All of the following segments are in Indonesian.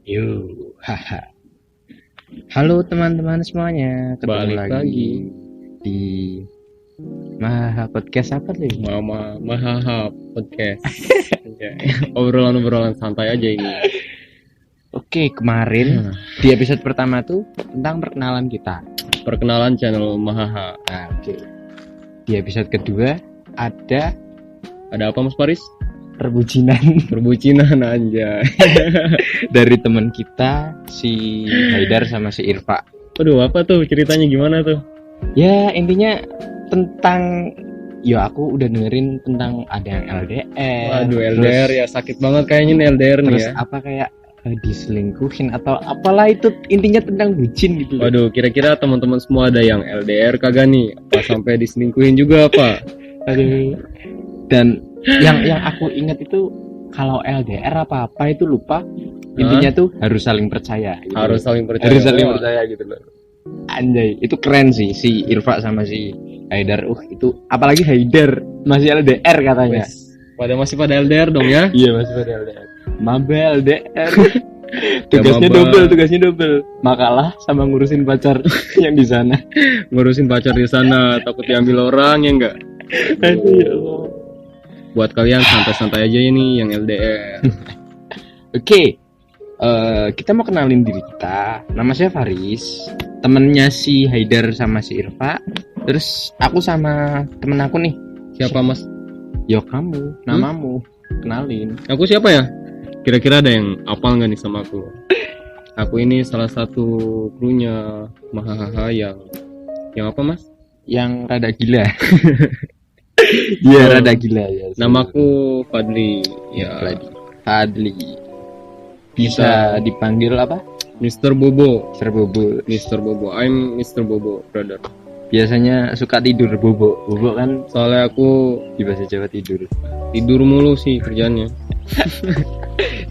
Yuk, haha. Halo teman-teman semuanya, ketemu Balik lagi di Maha Podcast apa tuh? Mama Mahaha Podcast. Ya, obrolan-obrolan santai aja ini. Oke, kemarin di episode pertama tuh tentang perkenalan kita. Perkenalan channel Mahaha. Nah, oke. Di episode kedua ada Ada apa Mas Paris? perbucinan Perbucinan anjay. dari teman kita si Haidar sama si Irfa. Aduh, apa tuh ceritanya gimana tuh? Ya, intinya tentang aku udah dengerin tentang ada yang LDR. Waduh, terus- LDR ya sakit banget kayaknya nih LDR nih terus ya. apa kayak diselingkuhin atau apalah itu, intinya tentang bucin gitu. Waduh, kira-kira teman-teman semua ada yang LDR kagak nih? Apa sampai diselingkuhin juga apa? Aduh. Dan yang aku ingat itu kalau LDR apa-apa itu lupa. Intinya tuh harus saling percaya. Gitu. Harus saling percaya. Harus saling Wah, percaya gitu loh. Anjay, itu keren sih si Irfa sama si Haidar. Itu apalagi Haidar masih LDR katanya. wes. Masih pada LDR dong ya? Iya, masih pada LDR. Maba LDR. tugasnya maba. double. Makalah sama ngurusin pacar yang di sana. Ngurusin pacar di sana, takut diambil orang ya enggak? Aduh ya Allah. Buat kalian santai-santai aja ini yang LDR. Oke, kita mau kenalin diri kita. Nama saya Faris, temennya si Haidar sama si Irfa. Terus aku sama temen aku nih. Siapa Mas? Yo kamu, namamu, kenalin. Aku siapa ya? Kira-kira ada yang apal nggak nih sama aku? Aku ini salah satu krunya Mahahaha yang apa Mas? Yang rada gila. Iya, Oh. rada gila ya. Namaku Fadli. Ya, Fadli. Bisa dipanggil apa? Mr. Bobo. Sir Bobo. Mr. Bobo. I'm Mr. Bobo, brother. Biasanya suka tidur Bobo. Bobo kan Soalnya aku di bahasa Jawa tidur. tidur mulu sih kerjanya.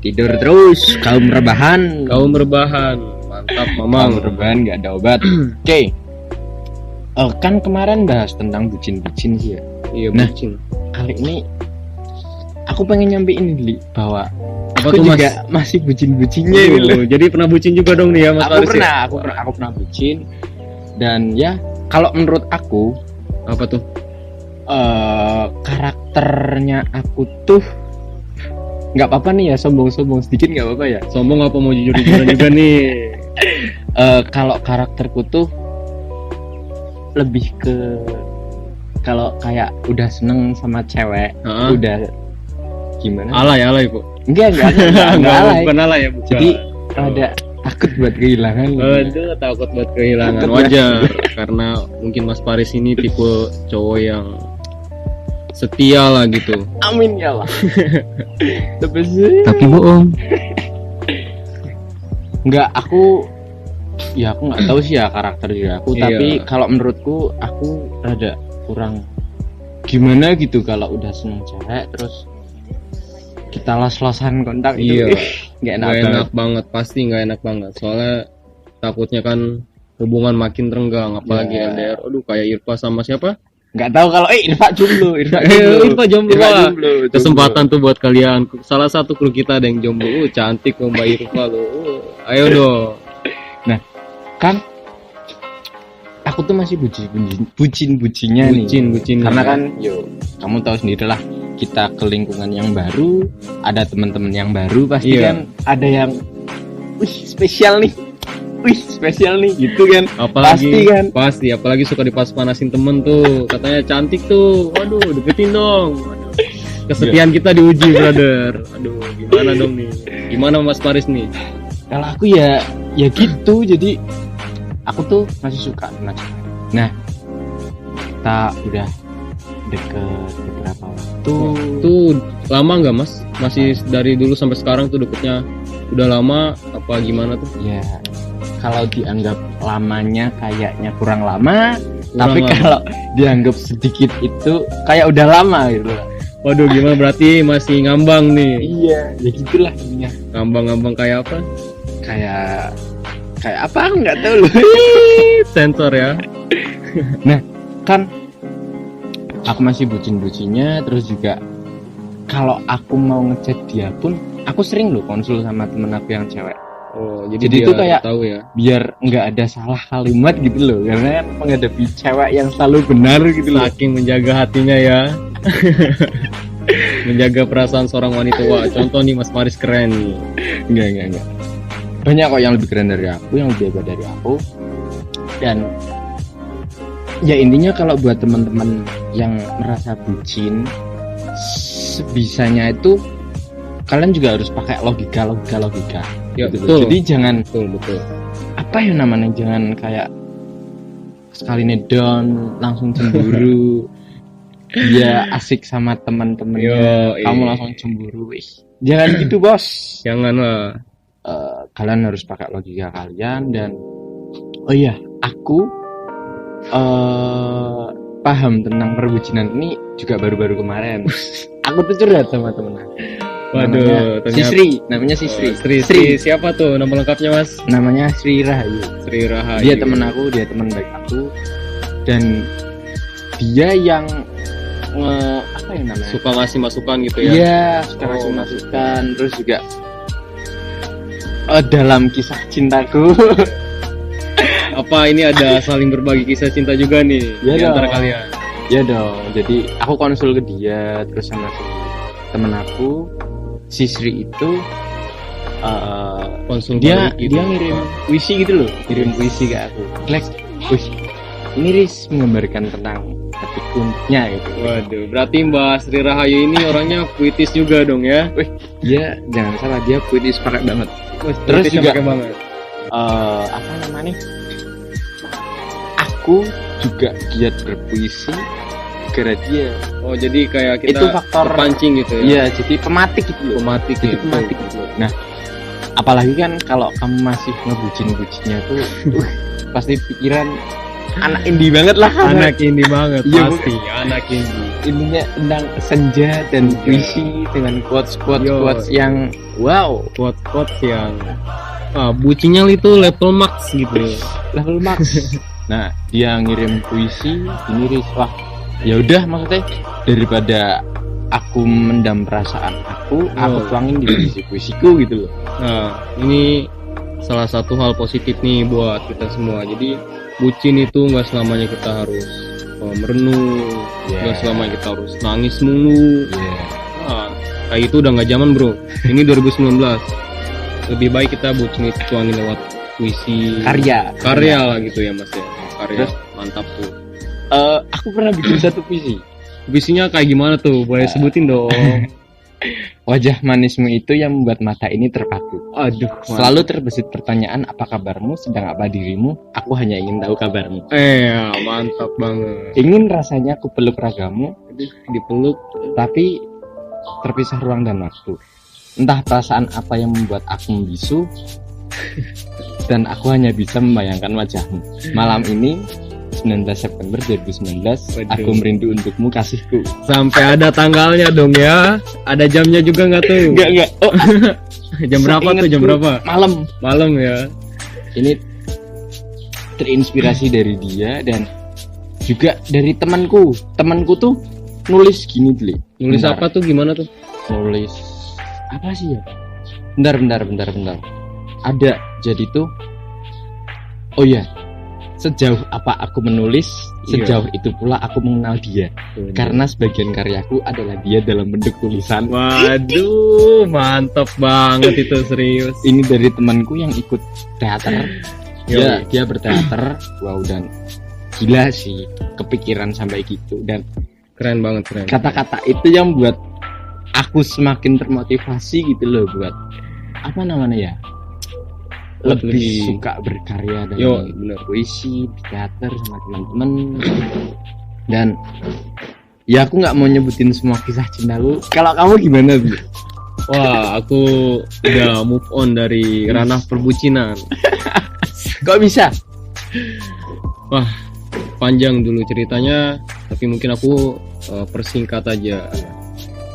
Tidur terus, kaum rebahan. Kau merebahan. Mantap, Kaum Mamang. rebahan nggak ada obat. Oke. Kan kemarin bahas tentang bucin-bucin sih ya. Iya, Nah, bucin. Kali ini aku pengen nyampein Li, bahwa Apa aku tuh, Mas? juga masih bucin-bucinnya gitu loh. Jadi pernah bucin juga dong nih ya Mas Aku Faris ya? pernah, aku pernah bucin. Dan ya, kalau menurut aku Apa tuh? karakternya aku tuh nggak apa-apa nih ya, sombong-sombong sedikit nggak apa-apa ya. Sombong apa mau jujur-jujuran juga nih? Kalau karakterku tuh lebih ke kalau kayak udah seneng sama cewek, Heeh. udah gimana? Alay kok. Enggak alay. Bukan alay ya, bukan. Jadi rada takut buat kehilangan. Aduh, takut buat kehilangan. Takut Wajar, karena mungkin Mas Paris ini tipe cowok yang setia lah gitu. Amin ya Allah. Tapi sih bohong. enggak, aku nggak tahu sih ya karakter juga aku. Iya. Tapi kalau menurutku aku rada kurang gimana gitu kalau udah seneng cewek terus kita los-losan kontak Iya. itu nggak enak Gak banget. enak banget, pasti gak enak banget. Soalnya takutnya kan hubungan makin renggang, apalagi Iya. LDR. Aduh, kayak Irfa sama siapa? Nggak tahu kalau Irfa jomblo. Irfa jomblo. Irfa Wah. jomblo. Kesempatan tuh buat kalian. Salah satu kru kita ada yang jomblo. Cantik loh Mbak Irfa loh. Ayo dong. Kan aku tuh masih bucin-bucinnya nih. Bucin. Karena kan kamu tahu sendiri lah, kita ke lingkungan yang baru, ada teman-teman yang baru, pasti Iya. kan ada yang spesial nih gitu kan. apalagi Pasti kan? apalagi suka dipas-panasin temen tuh, katanya cantik tuh, waduh deketin dong. Waduh. Kesetiaan kita diuji brother. Aduh, gimana dong nih, gimana Mas Paris nih? Kalau aku ya gitu, jadi aku tuh masih suka sama cewek. Nah, kita udah deket beberapa waktu. Tuh lama nggak Mas? Masih dari dulu sampai sekarang tuh deketnya udah lama apa gimana tuh? Ya, kalau dianggap lamanya kayaknya kurang lama, tapi lama. kalau dianggap sedikit itu kayak udah lama gitu. Waduh, gimana berarti masih ngambang nih? Iya, ya gitulah intinya. Ngambang kayak apa? Kayak apa aku nggak tahu loh. Sensor ya. Kan aku masih bucin-bucinnya, terus juga kalau aku mau ngechat dia pun aku sering loh konsul sama temen aku yang cewek. Oh, Jadi jadi itu dia kayak- tahu ya. biar nggak ada salah kalimat gitu loh, karena kan menghadapi cewek yang selalu benar gitu loh. Saking menjaga hatinya ya. Menjaga perasaan seorang wanita. Wah, contoh nih Mas Faris keren nih. Enggak. Banyak kok yang lebih keren dari aku, yang lebih hebat dari aku. Dan ya intinya kalau buat teman-teman yang merasa bucin, sebisanya itu kalian juga harus pakai logika. Ya, gitu loh. betul. Jadi jangan Betul. apa ya namanya, jangan kayak sekali down langsung cemburu. Dia asik sama teman-temannya, Yo, kamu langsung cemburu. Ih, jangan gitu bos. Janganlah. Kalian harus pakai logika kalian. Dan oh iya, aku paham tentang perbucinan ini juga baru-baru kemarin. Aku tuh curhat sama temen aku. Waduh, Si Sri, namanya si Sri. Sri siapa tuh nama lengkapnya Mas? Namanya Sri Rahayu. Sri Rahayu. Dia temen aku, dia teman baik aku. Dan dia yang apa ya namanya? Suka ngasih masukan gitu ya. Iya, suka Oh, ngasih masukan. Terus juga dalam kisah cintaku. Apa ini ada saling berbagi kisah cinta juga nih Iya di antara dong. kalian? Ya dong. Jadi aku konsul ke dia, terus sama si temen aku, si Sri itu Konsul dia balik gitu. dia ngirim puisi gitu loh, ngirim puisi ke aku. Lex, wih, ini Riz menggambarkan tentang hatiku-nya gitu. Waduh, berarti Mbak Sri Rahayu ini orangnya puitis juga dong ya? Dia jangan salah, dia puitis pakai banget. Wah, Terus puitisnya juga- pakai banget. Apa namanya? Aku juga giat berpuisi gara dia. Oh, jadi kayak kita Itu faktor- pancing gitu ya? Iya, jadi pematik gitu loh. Pematik Jadi gitu. pematik gitu loh. Nah, apalagi kan kalau kamu masih ngebucin-bucinnya tuh, pasti pikiran anak indie banget lah. Anak indie banget Iya, pasti, anak indie. Intinya tentang senja dan puisi dengan quotes yang wow, Quote-quote yang bucinnya itu level max gitu. level max. Nah, dia ngirim puisi, ini Riz, wah, ya udah maksudnya daripada aku mendam perasaan aku tuangin di puisiku gitu loh. Nah, ini salah satu hal positif nih buat kita semua. Jadi bucin itu nggak selamanya kita harus merenung, nggak selamanya kita harus nangis mulu. Iya. Nah, kayak itu udah nggak zaman bro. Ini 2019. Lebih baik kita bucin itu tuangin lewat puisi, karya lah gitu ya mas ya. Karya Terus? mantap tuh. Aku pernah bikin satu puisi. Puisinya kayak gimana tuh? Boleh sebutin dong. Wajah manismu itu yang membuat mata ini terpaku. Aduh, Selalu terbesit pertanyaan, apa kabarmu, sedang apa dirimu? Aku hanya ingin tahu kabarmu. mantap banget. Ingin rasanya aku peluk ragamu, Dipeluk. tapi terpisah ruang dan waktu. Entah perasaan apa yang membuat aku membisu, dan aku hanya bisa membayangkan wajahmu. Malam ini 19 September 2019, Waduh. aku merindu untukmu kasihku. Sampai ada tanggalnya dong ya. Ada jamnya juga nggak tuh? Enggak. Oh, Jam berapa tuh? Jam seingatku, berapa? Malam. Malam ya. Ini terinspirasi dari dia dan juga dari temanku. Temanku tuh nulis gini dulu. Nulis apa tuh? Gimana tuh? Nulis apa sih ya? Bentar. Ada jadi tuh. Oh iya. Sejauh apa aku menulis, sejauh itu pula aku mengenal dia. Karena sebagian karyaku adalah dia dalam bentuk tulisan. Waduh, mantap banget itu serius. Ini dari temanku yang ikut teater. Yoi. Dia berteater. Wow, dan gila sih kepikiran sampai gitu. Dan Keren banget, keren. kata-kata itu yang buat aku semakin termotivasi gitu loh, buat apa namanya ya, lebih suka berkarya Yo, dalam bener. puisi, di teater sama teman-teman. Dan ya aku nggak mau nyebutin semua kisah cintaku. Kalau kamu gimana Bu? Wah, aku udah move on dari ranah perbucinan. Kok bisa? Wah, panjang dulu ceritanya, tapi mungkin aku persingkat aja.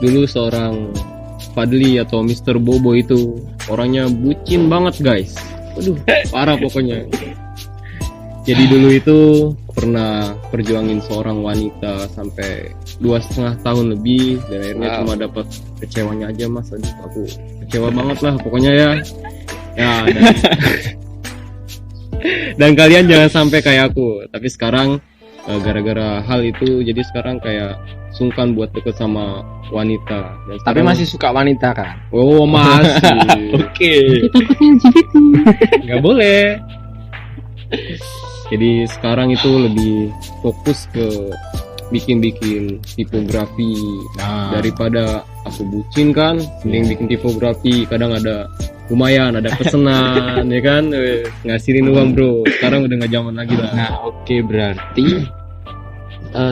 Dulu seorang Fadli atau Mr. Bobo itu orangnya bucin banget guys. Aduh, parah pokoknya. Jadi dulu itu pernah perjuangin seorang wanita sampai 2,5 tahun lebih, dan akhirnya Wow. cuma dapat kecewanya aja mas. Aduh, aku kecewa banget lah pokoknya ya. Ya, dan kalian jangan sampai kayak aku. Tapi sekarang gara-gara hal itu, jadi sekarang kayak sungkan buat deket sama wanita. Dan Tapi sekarang- masih suka wanita kan? Oh masih. Oke. Takutnya LGBT. Nggak boleh. Jadi sekarang itu lebih fokus ke bikin tipografi daripada aku bucin kan. Mending bikin tipografi, kadang ada lumayan ada pesanan ya kan, ngasihin uang bro. Sekarang udah nggak zaman lagi lah. Nah, oke, berarti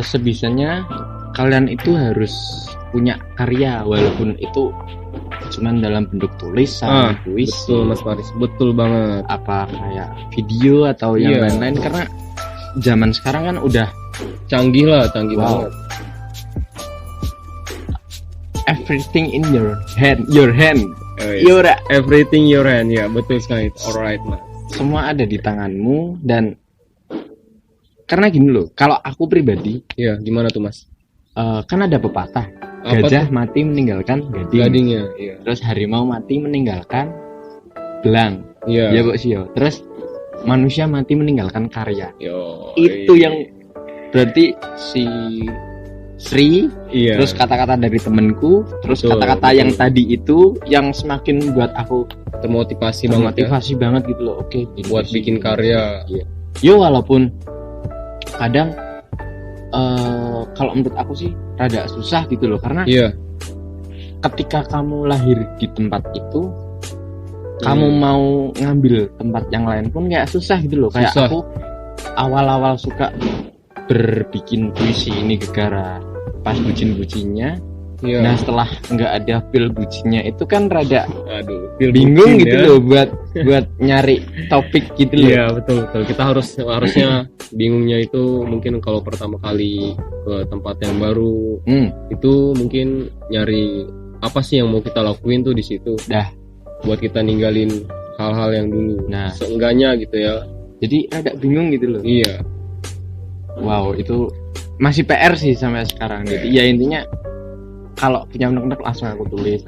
sebisanya kalian itu harus punya karya walaupun itu cuman dalam bentuk tulisan, puisi, Betul Mas Faris, betul banget. apa kayak video atau yang Iya. lain-lain, karena zaman sekarang kan udah Canggih Wow. banget. everything in your hand, Oh, iya. your Everything your hand, ya betul sekali. Alright Mas. semua ada di tanganmu. Dan karena gini loh, kalau aku pribadi Ya gimana tuh Mas? kan ada pepatah, Apa gajah tuh? mati meninggalkan gading, Gadingnya, iya. terus harimau mati meninggalkan belang, Iya. ya Bok Sio. Terus manusia mati meninggalkan karya. Yo, Itu iya. yang berarti si Sri, Iya. terus kata-kata dari temenku, terus Betul, kata-kata betul. yang tadi itu yang semakin buat aku termotivasi banget ya, motivasi banget gitu loh. Oke, buat bikin karya. Yo, walaupun kadang kalau menurut aku sih rada susah gitu loh, karena Iya. ketika kamu lahir di tempat itu, kamu mau ngambil tempat yang lain pun kayak susah gitu loh. Kayak Susah. aku awal-awal suka berbikin puisi ini gara-gara pas bucin-bucinnya. Iya. Nah, setelah nggak ada feel bucinnya itu kan rada Aduh, feel bingung bucin gitu ya. loh buat nyari topik gitu loh. Iya, betul. Kita harusnya bingungnya itu mungkin kalau pertama kali ke tempat yang baru, itu mungkin nyari apa sih yang mau kita lakuin tuh di situ. Dah. Buat kita ninggalin hal-hal yang dulu. Nah, Seenggaknya gitu ya. jadi rada bingung gitu loh. Iya. Wow, itu masih PR sih sampai sekarang. Jadi ya intinya kalau punya unek-unek langsung aku tulis.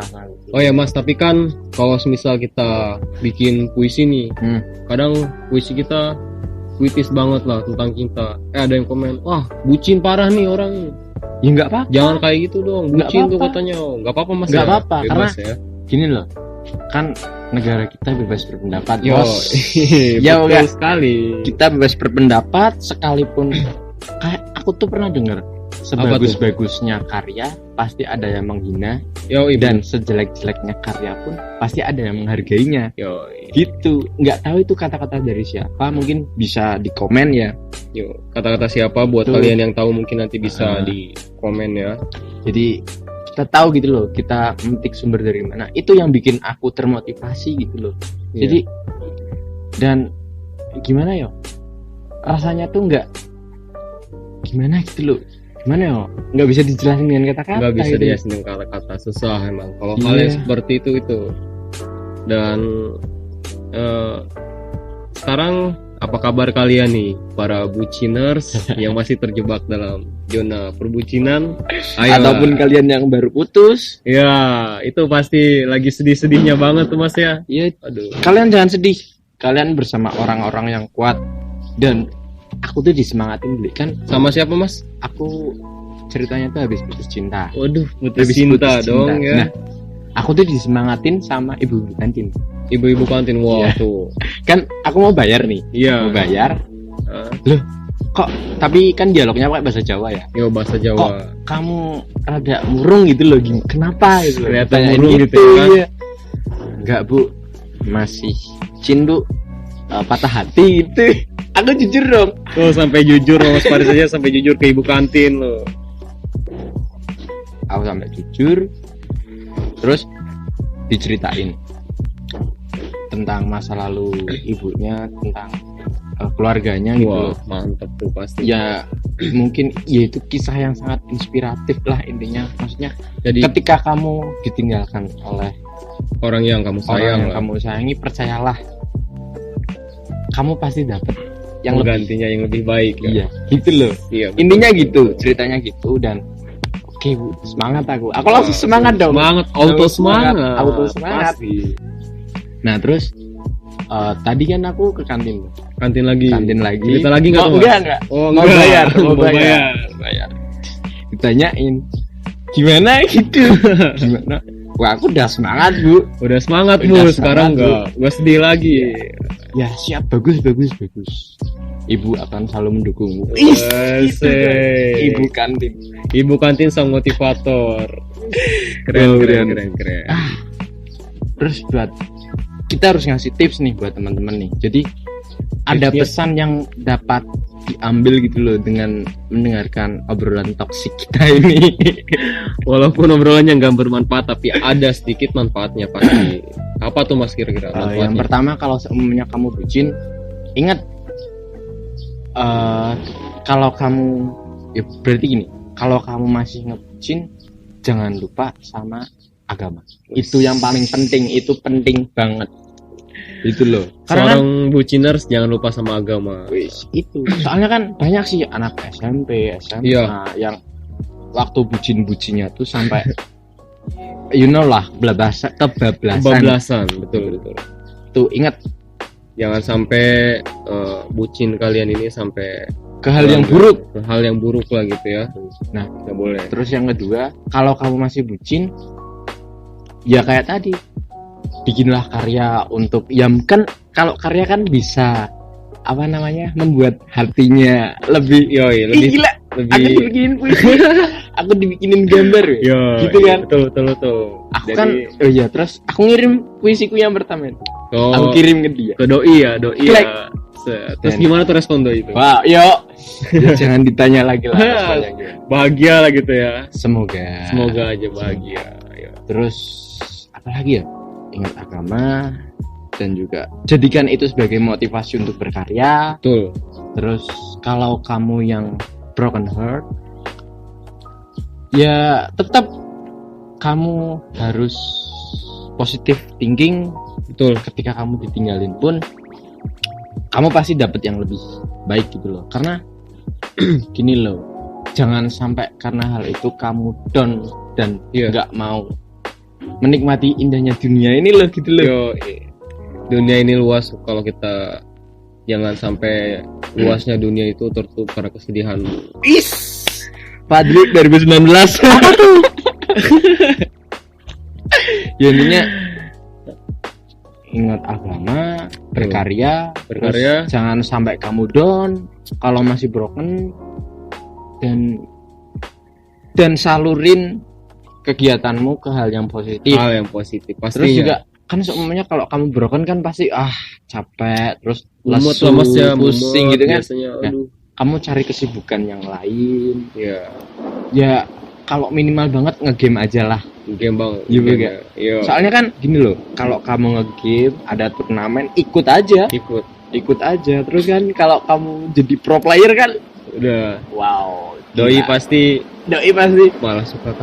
Oh ya Mas, tapi kan kalau misal kita bikin puisi nih, kadang puisi kita puitis banget lah tentang cinta. Ada yang komen, wah bucin parah nih orang. Ya nggak apa, Jangan kayak gitu dong, Nggak bucin tuh apa-apa. katanya. Nggak apa-apa Mas. Nggak ya? apa-apa, Bebas ya. gini loh. Kan negara kita bebas berpendapat, Yo, bos. ya Ya, betul udah. sekali. Kita bebas berpendapat sekalipun kayak aku tuh pernah dengar sebagus-bagusnya karya pasti ada yang menghina, Yo, dan sejelek-jeleknya karya pun pasti ada yang menghargainya. yo, Gitu. Nggak tahu itu kata-kata dari siapa, mungkin bisa di komen ya. yo, kata-kata siapa buat Tuh. kalian yang tahu mungkin nanti bisa Ah. di komen ya. Jadi kita tahu gitu loh, kita memetik sumber dari mana. Itu yang bikin aku termotivasi gitu loh. Iya. Jadi dan gimana yo, rasanya tuh nggak gimana gitu loh, gimana yo, nggak bisa dijelasin dengan kata-kata. Nggak bisa gitu. dijelasin dengan kata-kata, susah emang kalau Iya. kalian seperti itu. Dan sekarang apa kabar kalian nih para buciners yang masih terjebak dalam zona perbucinan? Ayo. Ataupun kalian yang baru putus, Ya itu pasti lagi sedih-sedihnya banget tuh Mas ya. ya Aduh. kalian jangan sedih, kalian bersama orang-orang yang kuat. Dan aku tuh disemangatin dulu kan, Sama siapa Mas? aku ceritanya tuh habis putus cinta. Waduh, putus Habis cinta putus dong ya. Nah, aku tuh disemangatin sama ibu kantin. Ibu-ibu kantin, wah Iya. tuh. Kan aku mau bayar nih, Iya. mau bayar. Ah, Kok tapi kan dialognya pakai bahasa Jawa ya. Yo bahasa Jawa. Kamu rada murung gitu loh, kenapa gitu loh. Kelihatan Ditanyain murung gitu ya kan? iya. Enggak bu, masih cin bu, patah hati gitu. Aku jujur dong. Tuh sampai jujur loh, Mas Faris aja sampai jujur ke ibu kantin loh. Aku sampai jujur. Terus diceritain tentang masa lalu ibunya, tentang keluarganya gitu Wah, loh. mantep tuh pasti. Ya mungkin ya itu kisah yang sangat inspiratif lah intinya. Maksudnya Jadi ketika kamu ditinggalkan oleh orang yang kamu orang sayang yang lah, kamu sayangi, percayalah kamu pasti dapat yang lebih. gantinya yang lebih baik ya. Iya gitu loh, Iya. betul. intinya gitu, ceritanya gitu. Dan oke bu, semangat aku langsung semangat dong. Semangat, auto semangat. Auto semangat. Pasti. Nah terus Tadi kan aku ke kantin. Kantin lagi. Cerita lagi nggak tuh? Enggak. Oh, Mau enggak. bayar. Ditanyain gimana gitu. Gimana? Wah, aku udah semangat, Bu. Udah semangat, Bu. Udah Sekarang semangat, enggak sedih lagi. Ya, siap, bagus. Ibu akan selalu mendukungmu. Asik. Ibu kantin sang motivator. Keren. Terus kita harus ngasih tips nih buat teman-teman nih. Jadi ada pesan yang dapat diambil gitu loh dengan mendengarkan obrolan toksik kita ini. Walaupun obrolannya nggak bermanfaat, tapi ada sedikit manfaatnya pasti. Apa tuh Mas kira-kira manfaatnya? Yang pertama, kalau seumurnya kamu bucin, ingat kalau kamu berarti gini, kalau kamu masih ngebucin, jangan lupa sama agama. Itu yang paling penting, itu penting banget. Itu loh. Karena seorang buciners jangan lupa sama agama. Itu. Soalnya kan banyak sih anak SMP, SMA yang waktu bucin-bucinnya tuh sampai lah, kebablasan. Betul. Tuh ingat, jangan sampai bucin kalian ini sampai ke hal yang buruk. Ke hal yang buruk lah gitu ya. Nah, nggak boleh. Terus yang kedua, kalau kamu masih bucin, ya kayak tadi, bikinlah karya untuk kan kalau karya kan bisa membuat hatinya lebih gila. Aku dibikinin puisi, aku dibikinin gambar gitu kan. Betul. Aku jadi, kan terus aku ngirim puisiku yang pertama itu. Aku kirim ke dia. Ke doi ya. Terus gimana tuh respon doi itu? Wah, jangan ditanya lagi lah responnya. Bahagia lah gitu ya. Semoga aja bahagia. Terus apa lagi ya? Ingat agama dan juga jadikan itu sebagai motivasi untuk berkarya. Betul. Terus kalau kamu yang broken heart, ya tetap kamu harus positive thinking. Betul. Ketika kamu ditinggalin pun kamu pasti dapat yang lebih baik gitu loh. Karena gini loh, jangan sampai karena hal itu kamu down dan nggak mau menikmati indahnya dunia ini loh gitu loh. Dunia ini luas, kalau kita jangan sampai luasnya dunia itu tertutup karena kesedihan. Fadli 2019 apa tuh? Ya intinya ingat agama, berkarya, jangan sampai kamu down kalau masih broken, dan salurin kegiatanmu ke hal yang positif. Pastinya. Terus juga kan semuanya kalau kamu broken kan pasti capek, terus lesu, pusing gitu kan. Kamu cari kesibukan yang lain. Ya kalau minimal banget ngegame aja lah. Game bang. Iya. Soalnya kan gini loh, kalau kamu ngegame ada turnamen, ikut aja. Terus kan kalau kamu jadi pro player kan udah. Wow. Doi pasti malah suka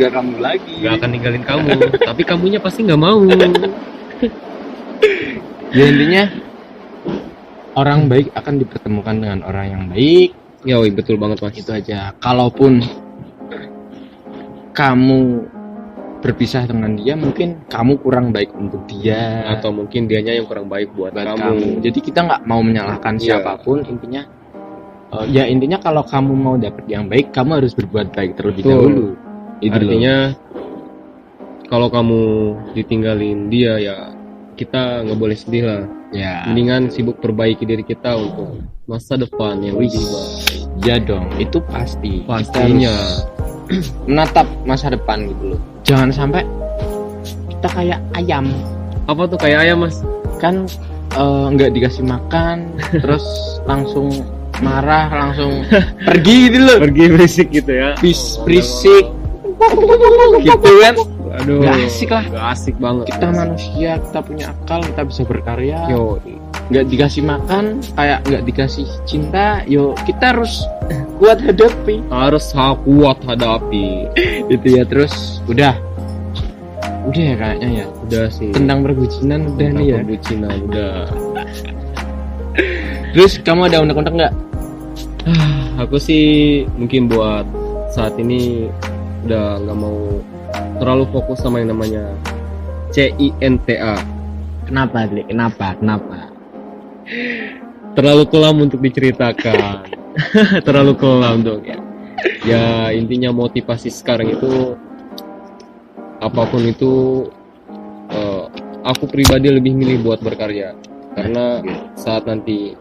kamu lagi, nggak akan ninggalin kamu. Tapi kamunya pasti nggak mau. Ya intinya orang baik akan dipertemukan dengan orang yang baik. Betul banget Mas. Itu aja. Kalaupun kamu berpisah dengan dia, mungkin kamu kurang baik untuk dia, atau mungkin dianya yang kurang baik buat kamu. Jadi kita nggak mau menyalahkan siapapun. Intinya kalau kamu mau dapet yang baik, kamu harus berbuat baik terlebih dahulu. Artinya kalau kamu ditinggalin dia, ya kita nggak boleh sedih lah. Mendingan sibuk perbaiki diri kita untuk masa depan yang lebih baik. Ya dong, itu pastinya menatap masa depan gitu loh. Jangan sampai kita kayak ayam. Apa tuh kayak ayam Mas? Kan nggak dikasih makan, terus langsung marah, langsung pergi gitu loh. Pergi berisik gitu ya. Berisik gitu kan. Aduh, gak asik lah. Gak asik banget. Kita manusia, kita punya akal, kita bisa berkarya. Nggak dikasih makan, kayak nggak dikasih cinta. Kita harus kuat hadapi. Itu ya. Terus udah ya kayaknya ya. Udah sih. Tentang perbucinan udah nih ya. Perbucinan udah. Terus kamu ada undang-undang nggak? Aku sih mungkin buat saat ini udah nggak mau terlalu fokus sama yang namanya CINTA. Kenapa, Dlik? Kenapa? Terlalu kelam untuk diceritakan. Terlalu kelam dong ya. Ya intinya motivasi sekarang itu apapun itu, aku pribadi lebih milih buat berkarya, karena saat nanti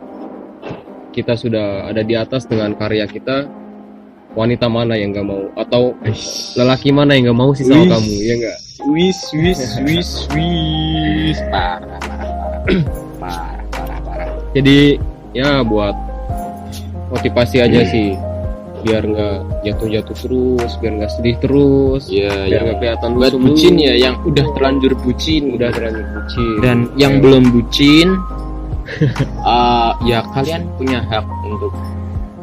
kita sudah ada di atas dengan karya kita, wanita mana yang gak mau, atau lelaki mana yang gak mau sih sama kamu, ya enggak? Wis. Parah. Jadi ya buat motivasi aja sih, biar nggak jatuh terus, biar nggak sedih terus, Ya, biar yang nggak kelihatan buat lusuh bucin mulu. ya, yang udah terlanjur bucin. Dan Dan yang belum bucin, ya kalian punya hak untuk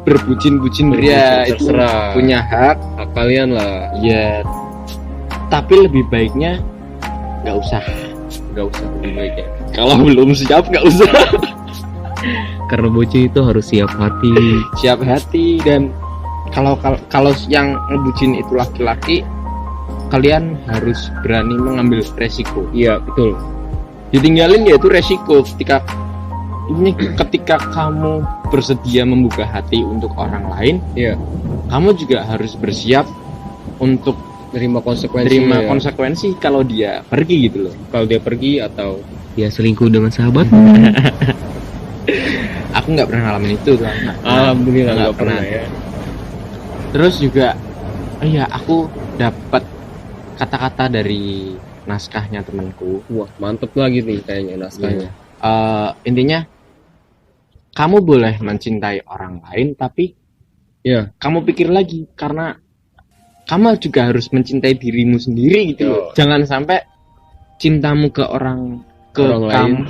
berbucin ya, itu terserah, punya hak hak kalian lah. ya. Tapi lebih baiknya nggak usah. Lebih baik ya, Kalau belum siap nggak usah. karena bucin itu harus siap hati. Siap hati. Dan kalau yang ngebucin itu laki-laki, kalian harus berani mengambil resiko. Iya betul. Ditinggalin ya itu resiko. Ketika kamu bersedia membuka hati untuk orang lain, Iya, kamu juga harus bersiap untuk terima konsekuensi. terima konsekuensi kalau dia pergi gitu loh. Kalau dia pergi atau dia selingkuh dengan sahabat. Aku nggak pernah ngalamin itu kan. Alhamdulillah Nggak nggak pernah ya. Terus juga, aku dapat kata-kata dari naskahnya temanku. Wah mantep lagi nih kayaknya naskahnya. Intinya, kamu boleh mencintai orang lain, tapi Iya. kamu pikir lagi, karena kamu juga harus mencintai dirimu sendiri gitu loh. Jangan sampai cintamu ke orang lain,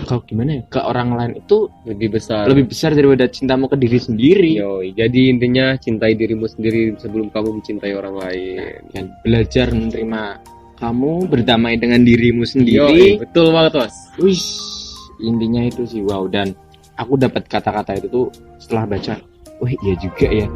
ke orang lain itu lebih besar daripada cintamu ke diri sendiri. Yoi, jadi intinya cintai dirimu sendiri sebelum kamu mencintai orang lain. Dan belajar menerima kamu, berdamai dengan dirimu Yoi, sendiri. betul banget Mas. Wih, intinya itu sih, wow. Dan aku dapat kata-kata itu tuh setelah baca, wih iya juga ya.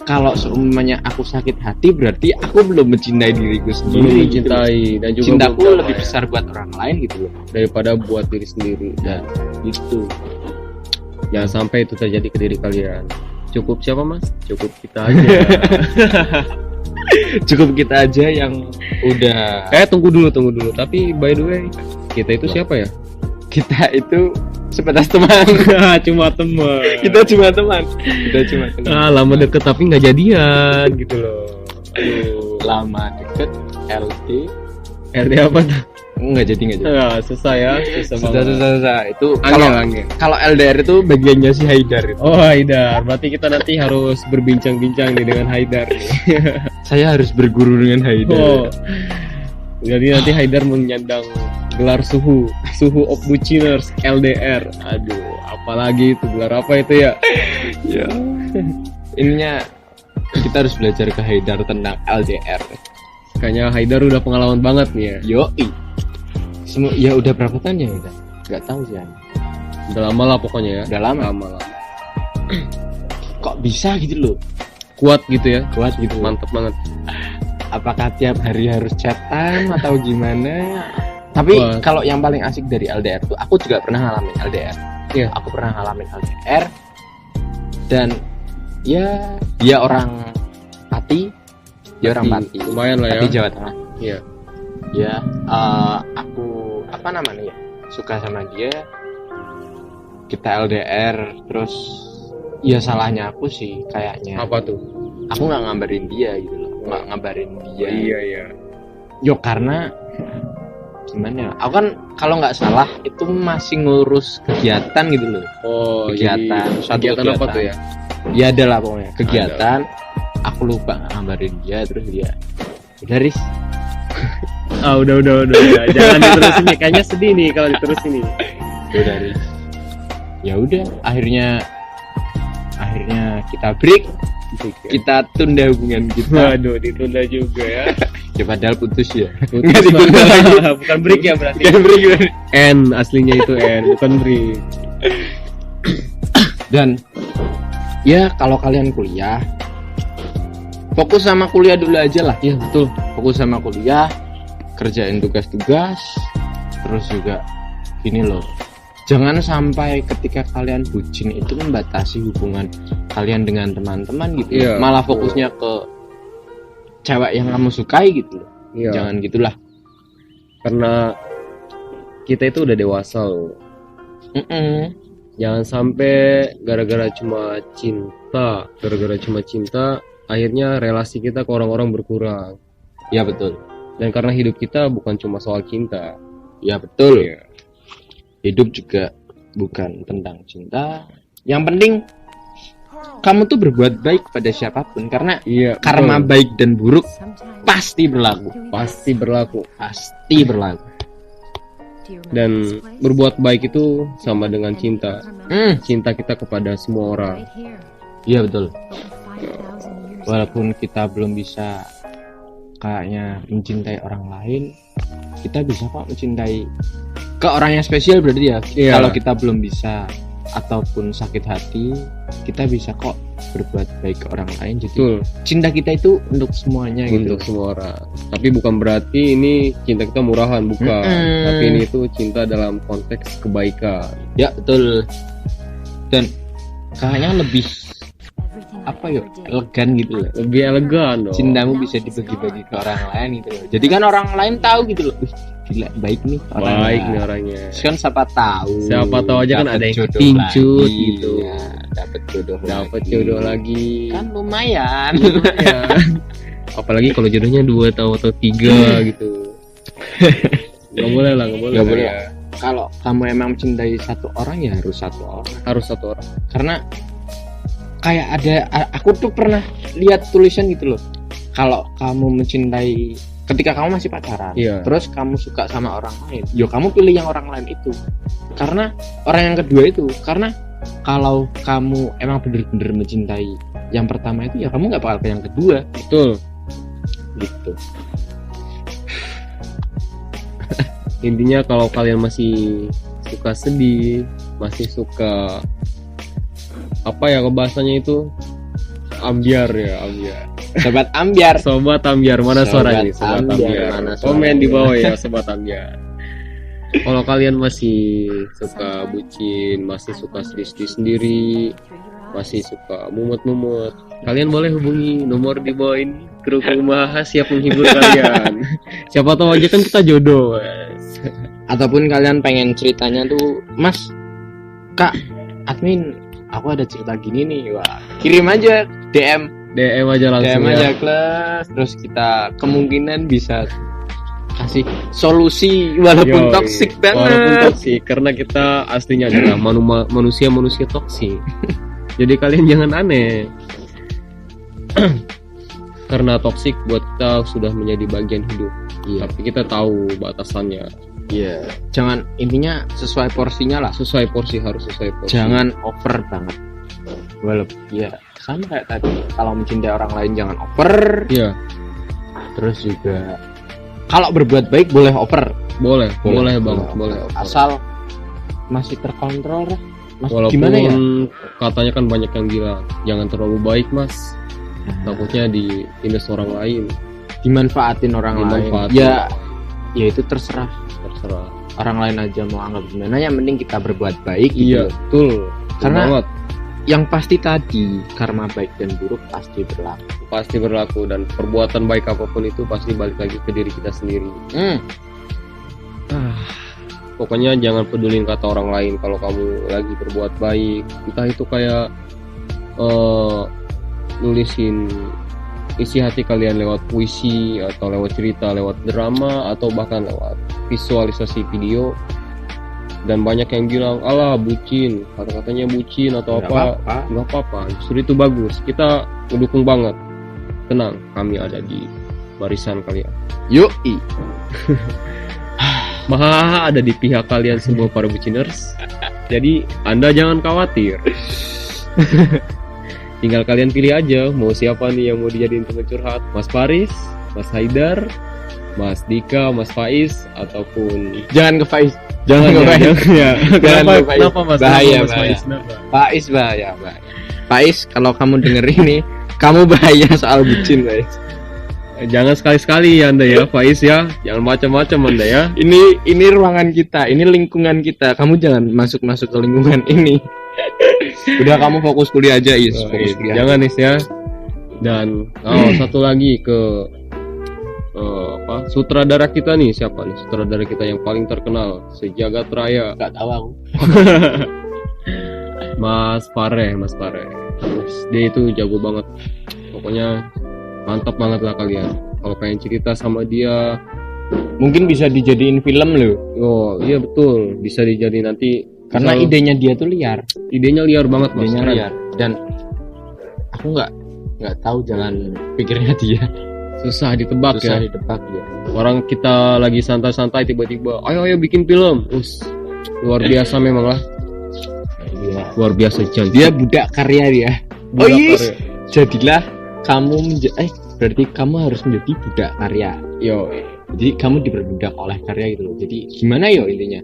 Kalau seumpamanya aku sakit hati, berarti aku belum mencintai diriku sendiri. Belum mencintai, dan juga Cintaku belum lebih damai besar buat orang lain gitu loh. daripada buat diri sendiri. Dan Gitu. jangan sampai itu terjadi ke diri kalian. Cukup siapa Mas? Cukup kita aja. Cukup kita aja yang udah. Tunggu dulu. Tapi by the way, kita itu siapa ya? Kita itu sebatas teman. Cuma teman. Kita cuma teman. Lama deket tapi nggak jadian gitu loh. Aduh. Lama deket LD. RD apa tuh? Nggak jadi. Susah ya. Susah. Itu Angin. kalau LDR itu bagiannya si Haidar itu. Oh Haidar, berarti kita nanti harus berbincang-bincang nih dengan Haidar nih. Saya harus berguru dengan Haidar. Oh. Jadi nanti Haidar menyandang gelar suhu of buciners LDR. Aduh, apalagi itu gelar apa itu ya? Ya. Ininya kita harus belajar ke Haidar tentang LDR. Kayaknya Haidar udah pengalaman banget nih ya. Yoi. Ya udah berapa tahun ya udah? Gak tahu sih. Udah lama lah pokoknya ya. Udah lama. Kok bisa gitu loh? Kuat gitu ya. Kuat gitu. Mantep banget. Apakah tiap hari harus chatan atau gimana? Tapi kalau yang paling asik dari LDR tuh, aku juga pernah ngalamin LDR. Iya. Aku pernah ngalamin LDR. Dan ya dia orang Pati. Dia orang Pati. Lumayan lah ya. Pati Jawa Tengah. Iya. Ya, aku suka sama dia. Kita LDR, terus ya salahnya aku sih kayaknya. Apa tuh? Aku nggak ngabarin dia gitu loh. Nggak ngabarin dia. Iya. Yo karena gimana? Aku kan kalau nggak salah itu masih ngurus kegiatan gitu loh. Oh, kegiatan. Kegiatan apa tuh ya? Ya ada lah pokoknya kegiatan. Aku lupa ngabarin dia, terus dia udah Riz. Udah. Jangan diterusin nih, kayaknya sedih nih kalau diterusin nih. Udah Riz. Ya udah, akhirnya kita break. Kita tunda hubungan kita. Waduh, ditunda juga ya. Ya padahal putus ya. Putus ditunda lagi. Bukan break ya berarti. Bukan break. N aslinya itu N, bukan break. Dan ya kalau kalian kuliah, fokus sama kuliah dulu aja lah. Iya betul. Fokus sama kuliah, kerjain tugas-tugas. Terus juga gini loh, jangan sampai ketika kalian bucin itu membatasi hubungan kalian dengan teman-teman gitu. Iya, Malah betul. fokusnya ke cewek yang kamu sukai gitu loh. Iya. Jangan gitulah. Karena kita itu udah dewasa loh. Jangan sampai gara-gara cuma cinta akhirnya relasi kita ke orang-orang berkurang. Ya betul. Dan karena hidup kita bukan cuma soal cinta. Ya betul. Iya. Hidup juga bukan tentang cinta. Yang penting kamu tuh berbuat baik pada siapapun, karena Iya, karma betul. baik dan buruk pasti berlaku. Pasti berlaku. Pasti berlaku. Dan berbuat baik itu sama dengan cinta. Cinta kita kepada semua orang. Iya betul. Walaupun kita belum bisa kayaknya mencintai orang lain, kita bisa kok mencintai ke orang yang spesial berarti ya. Iya. Kalau kita belum bisa ataupun sakit hati, kita bisa kok berbuat baik ke orang lain. Jadi Betul. cinta kita itu untuk semuanya gitu. Untuk semua orang. Tapi bukan berarti ini cinta kita murahan, bukan. Tapi ini itu cinta dalam konteks kebaikan. Ya betul. Dan kayaknya lebih apa yuk, elegan gitu loh. Lebih elegan dong. Cintamu bisa dibagi-bagi ke orang lain gitu loh. Jadi kan orang lain tahu gitu loh. Wih, gila baik nih orangnya. Baik nih orangnya. Terus kan siapa tahu. Siapa tahu aja kan dapet ada yang jodoh ketincut lagi. gitu. Ya, dapat jodoh. Dapat lagi. jodoh lagi. Kan lumayan. Ya. Apalagi kalau jodohnya 2 atau 3 gitu. Gak boleh lah, gak boleh. Nggak boleh. Ya. Kalau kamu emang mencintai satu orang ya harus satu orang. Harus satu orang. Karena kayak aku tuh pernah lihat tulisan gitu loh. Kalau kamu mencintai ketika kamu masih pacaran, Iya. terus kamu suka sama orang lain, yo kamu pilih yang orang lain itu. Karena orang yang kedua itu, karena kalau kamu emang bener-bener mencintai yang pertama itu, ya kamu nggak bakal ke yang kedua Betul. gitu. Intinya kalau kalian masih suka sedih, masih suka apa ya bahasanya itu, ambiar ya, ambiar. Sobat ambiar. Sobat ambiar, mana Sobat suaranya nih? Sobat ambiar, ambiar. mana suaranya? Komen di bawah ya, sobat ambiar. Kalau kalian masih suka bucin, masih suka sedih-sedih sendiri, masih suka mumet-mumet, kalian boleh hubungi nomor di bawah ini. Kru Rumah siap menghibur kalian. Siapa tahu aja kan kita jodoh. Ataupun kalian pengen ceritanya tuh, Mas, Kak, admin, aku ada cerita gini nih, wah, kirim aja DM aja langsung DM aja ya. kelas, terus kita kemungkinan bisa kasih solusi walaupun Yoi, toksik banget. Walaupun toksik, karena kita aslinya adalah manusia toksik. Jadi kalian jangan aneh. Karena toksik buat kita sudah menjadi bagian hidup. Iya. Tapi kita tahu batasannya. Iya. Jangan, intinya sesuai porsinya lah. Sesuai porsi, harus sesuai porsi. Jangan over banget. Walaupun ya sama kayak tadi, kalau mencintai orang lain jangan over. Iya, Terus juga kalau berbuat baik boleh over. boleh banget, boleh. Asal masih terkontrol lah. Mas, Walaupun gimana ya? katanya kan banyak yang bilang jangan terlalu baik mas, takutnya ditindas orang lain. Dimanfaatin orang Dimanfaatin. lain. Ya itu terserah. Terserah. Orang lain aja mau anggap gimana, yang penting kita berbuat baik Iya, gitu. betul. Karena Banget. yang pasti tadi karma baik dan buruk pasti berlaku. Pasti berlaku, dan perbuatan baik apapun itu pasti balik lagi ke diri kita sendiri. Pokoknya jangan pedulin kata orang lain kalau kamu lagi berbuat baik. Entah itu kayak nulisin isi hati kalian lewat puisi, atau lewat cerita, lewat drama, atau bahkan lewat visualisasi video. Dan banyak yang bilang, alah bucin, kata-katanya bucin atau Nggak apa. apa-apa. Nggak apa-apa, justru itu bagus. Kita mendukung banget. Tenang, kami ada di barisan kalian. Yoi. Maha ada di pihak kalian semua para buciners. Jadi Anda jangan khawatir. Tinggal kalian pilih aja mau siapa nih yang mau dijadiin teman curhat. Mas Faris, Mas Haidar, Mas Dika, Mas Faiz, ataupun Jangan ke Faiz. jangan ke Faiz. ya. Jangan Kenapa, ke Faiz. kenapa Mas? Bahaya, Kenapa Mas bahaya. Faiz? Kenapa? Faiz bahaya. Faiz, kalau kamu denger ini, kamu bahaya soal bucin, Faiz. Jangan sekali-sekali Anda ya, Faiz ya. Jangan macam-macam Anda ya. Ini ruangan kita, ini lingkungan kita. Kamu jangan masuk ke lingkungan ini. Udah, kamu fokus kuliah aja, Is. Fokus kuliah. Jangan Is ya. Dan satu lagi ke sutradara kita nih, siapa nih sutradara kita yang paling terkenal sejagat raya? Gak tahu aku. Mas Fareh. Dia itu jago banget. Pokoknya mantap banget lah kalian. Kalau pengen cerita sama dia, mungkin bisa dijadiin film loh. Oh iya betul, bisa dijadiin nanti. Karena idenya dia tuh liar. Idenya liar banget Mas. Idenya liar. Dan aku nggak tahu jalan pikirnya dia. Susah ditebak ya. Orang kita lagi santai-santai tiba-tiba, ayo bikin film. Luar biasa memang lah. Iya. Luar biasa Jan. Dia budak karya dia. Karya. Jadilah kamu berarti kamu harus menjadi budak karya. Yo. Jadi kamu diperbudak oleh karya gitu loh. Jadi gimana intinya?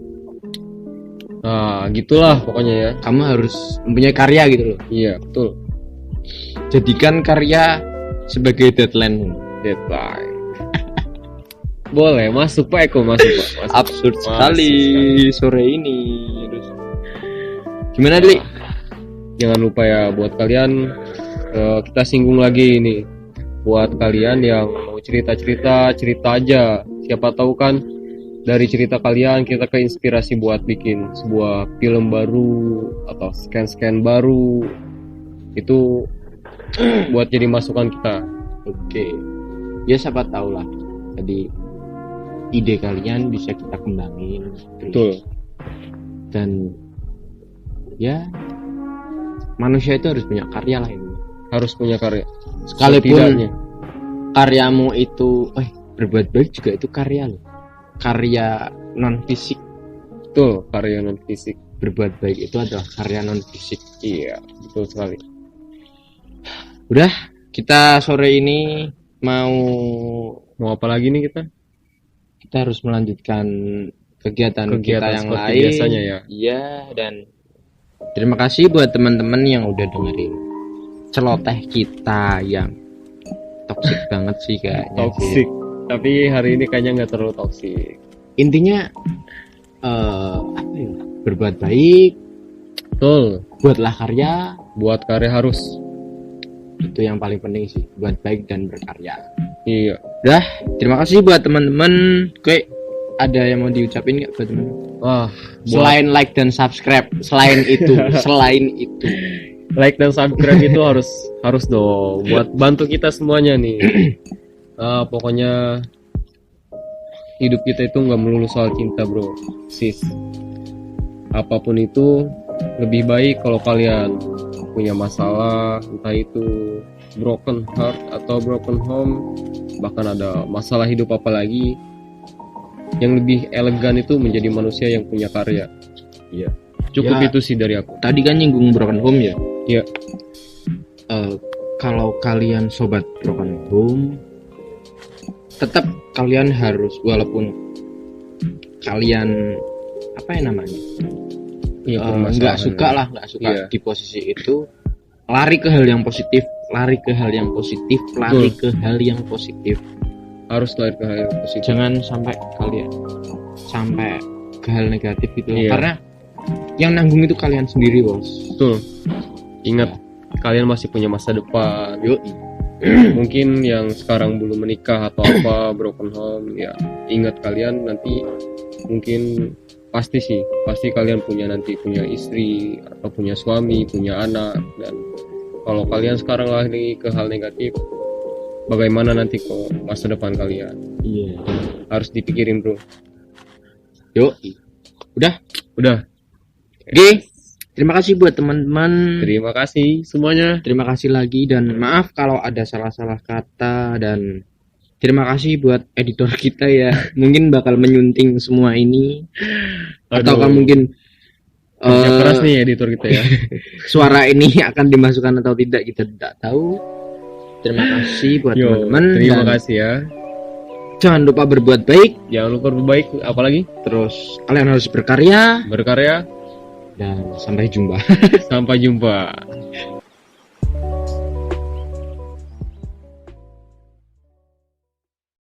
Nah, gitulah pokoknya ya. Kamu harus mempunyai karya gitu loh. Iya, betul. Jadikan karya sebagai deadline. Boleh, masuk Pak Eko, masuk Pak. Absurd sekali sore ini. Terus gimana, Dli? Jangan lupa ya buat kalian, kita singgung lagi ini. Buat kalian yang mau cerita aja. Siapa tahu kan dari cerita kalian kita keinspirasi buat bikin sebuah film baru atau scan baru. Itu buat jadi masukan kita. Oke. Ya siapa tahu lah. Jadi ide kalian bisa kita kembangin. Betul. Dan ya manusia itu harus punya karya lah ini. Harus punya karya. Sekalipun setidaknya karyamu itu berbuat baik juga itu karya loh. Karya non fisik. Betul, karya non fisik. Berbuat baik itu adalah karya non fisik. Iya, betul sekali. Udah, kita sore ini mau apa lagi nih kita? Kita harus melanjutkan kegiatan kita yang lain. Biasanya ya. Iya, dan terima kasih buat teman-teman yang udah dengerin celoteh kita yang toksik banget sih kayaknya. Toksik. Tapi hari ini kayaknya nggak terlalu toksik. Intinya berbuat baik. Betul. Buatlah karya. Buat karya harus. Itu yang paling penting sih, buat baik dan berkarya. Iya. Udah, terima kasih buat teman-teman. Oke, ada yang mau diucapin nggak buat teman-teman? Selain like dan subscribe, selain itu like dan subscribe itu harus dong buat bantu kita semuanya nih. Pokoknya hidup kita itu nggak melulu soal cinta bro, sis. Apapun itu lebih baik kalau kalian punya masalah, entah itu broken heart atau broken home, bahkan ada masalah hidup apa lagi, yang lebih elegan itu menjadi manusia yang punya karya. Iya. Cukup ya, itu sih dari aku. Tadi kan nyinggung broken home ya. Iya. Kalau kalian sobat broken home, tetap kalian harus, walaupun kalian nggak suka iya. Di posisi itu, lari ke hal yang positif. Harus lari ke hal yang positif. Jangan sampai kalian ke hal negatif itu. Iya. Karena yang nanggung itu kalian sendiri, bos. Betul. Ingat, kalian masih punya masa depan. Mungkin yang sekarang belum menikah atau apa, broken home, ya ingat kalian nanti mungkin pasti kalian punya istri atau punya suami, punya anak. Dan kalau kalian sekarang lagi ke hal negatif, bagaimana nanti kok masa depan kalian? Iya. Harus dipikirin bro. Udah. Oke. Terima kasih buat teman-teman. Terima kasih semuanya. Terima kasih lagi dan maaf kalau ada salah-salah kata, dan terima kasih buat editor kita ya. Mungkin bakal menyunting semua ini. Atau mungkin keras nih editor kita ya. Suara ini akan dimasukkan atau tidak, kita tidak tahu. Terima kasih buat teman-teman. Terima kasih ya. Jangan lupa berbuat baik. Apalagi? Terus kalian harus berkarya. Dan Dan sampai jumpa. Sampai jumpa.